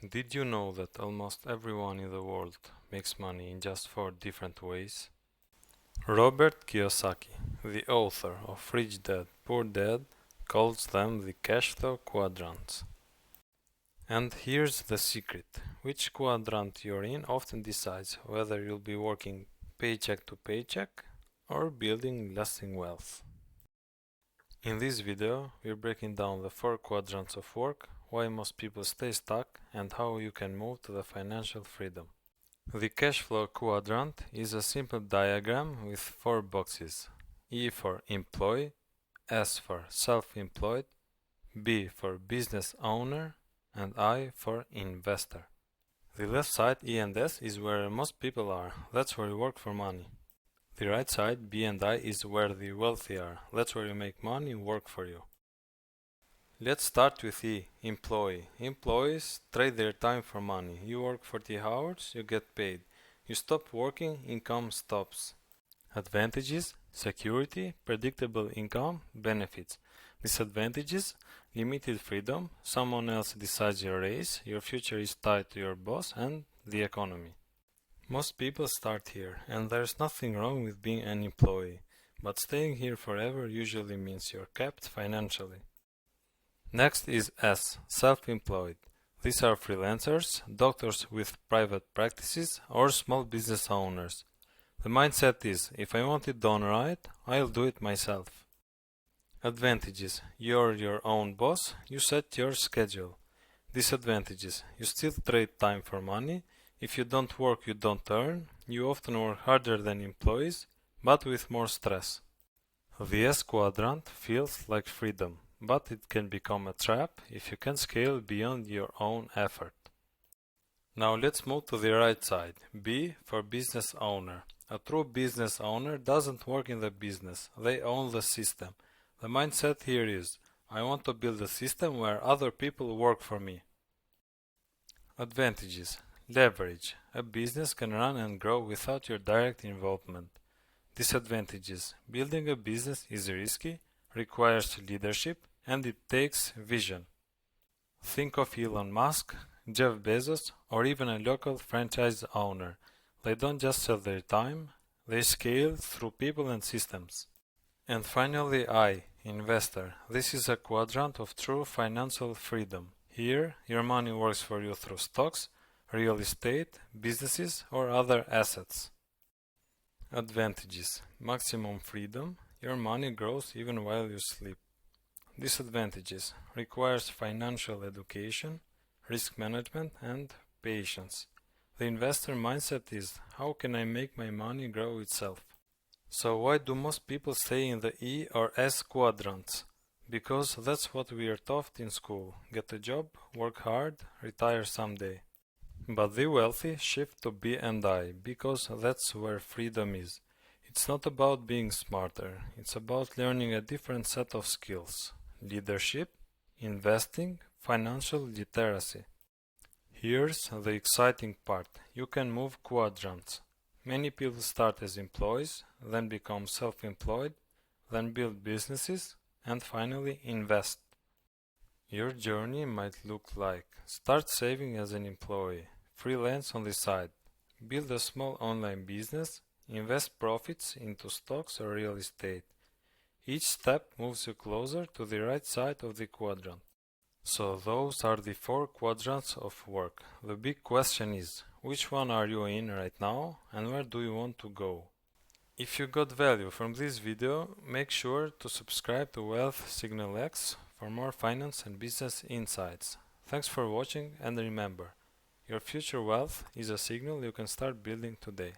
Did you know that almost everyone in the world makes money in just 4 different ways? Robert Kiyosaki, the author of Rich Dad, Poor Dad, calls them the Cashflow Quadrants. And here's the secret. Which quadrant you're in often decides whether you'll be working paycheck to paycheck or building lasting wealth. In this video, we're breaking down the 4 quadrants of work, why most people stay stuck, and how you can move to the financial freedom. The Cashflow Quadrant is a simple diagram with 4 boxes: E for employee, S for self-employed, B for business owner, and I for investor. The left side, E and S, is where most people are. That's where you work for money. The right side, B and I, is where the wealthy are. That's where you make money work for you. Let's start with E, employee. Employees trade their time for money. You work 40 hours, you get paid. You stop working, income stops. Advantages: security, predictable income, benefits. Disadvantages: limited freedom, someone else decides your race, your future is tied to your boss, and the economy. Most people start here, and there's nothing wrong with being an employee, but staying here forever usually means you're capped financially. Next is S, self-employed. These are freelancers, doctors with private practices, or small business owners. The mindset is, if I want it done right, I'll do it myself. Advantages: you're your own boss, you set your schedule. Disadvantages: you still trade time for money. If you don't work, you don't earn. You often work harder than employees, but with more stress. The S quadrant feels like freedom, but it can become a trap if you can scale beyond your own effort. Now let's move to the right side. B for business owner. A true business owner doesn't work in the business, they own the system. The mindset here is, I want to build a system where other people work for me. Advantages: leverage. A business can run and grow without your direct involvement. Disadvantages: building a business is risky, requires leadership, and it takes vision. Think of Elon Musk, Jeff Bezos, or even a local franchise owner. They don't just sell their time, they scale through people and systems. And finally, I, investor. This is a quadrant of true financial freedom. Here, your money works for you through stocks, real estate, businesses, or other assets. Advantages: maximum freedom. Your money grows even while you sleep. Disadvantages: requires financial education, risk management, and patience. The investor mindset is, how can I make my money grow itself? So why do most people stay in the E or S quadrants? Because that's what we are taught in school. Get a job, work hard, retire someday. But the wealthy shift to B and I, because that's where freedom is. It's not about being smarter, it's about learning a different set of skills: leadership, investing, financial literacy. Here's the exciting part: you can move quadrants. Many people start as employees, then become self-employed, then build businesses, and finally invest. Your journey might look like: start saving as an employee, freelance on the side, build a small online business, invest profits into stocks or real estate. Each step moves you closer to the right side of the quadrant. So those are the 4 quadrants of work. The big question is, which one are you in right now and where do you want to go? If you got value from this video, make sure to subscribe to WealthSignalX for more finance and business insights. Thanks for watching, and remember, your future wealth is a signal you can start building today.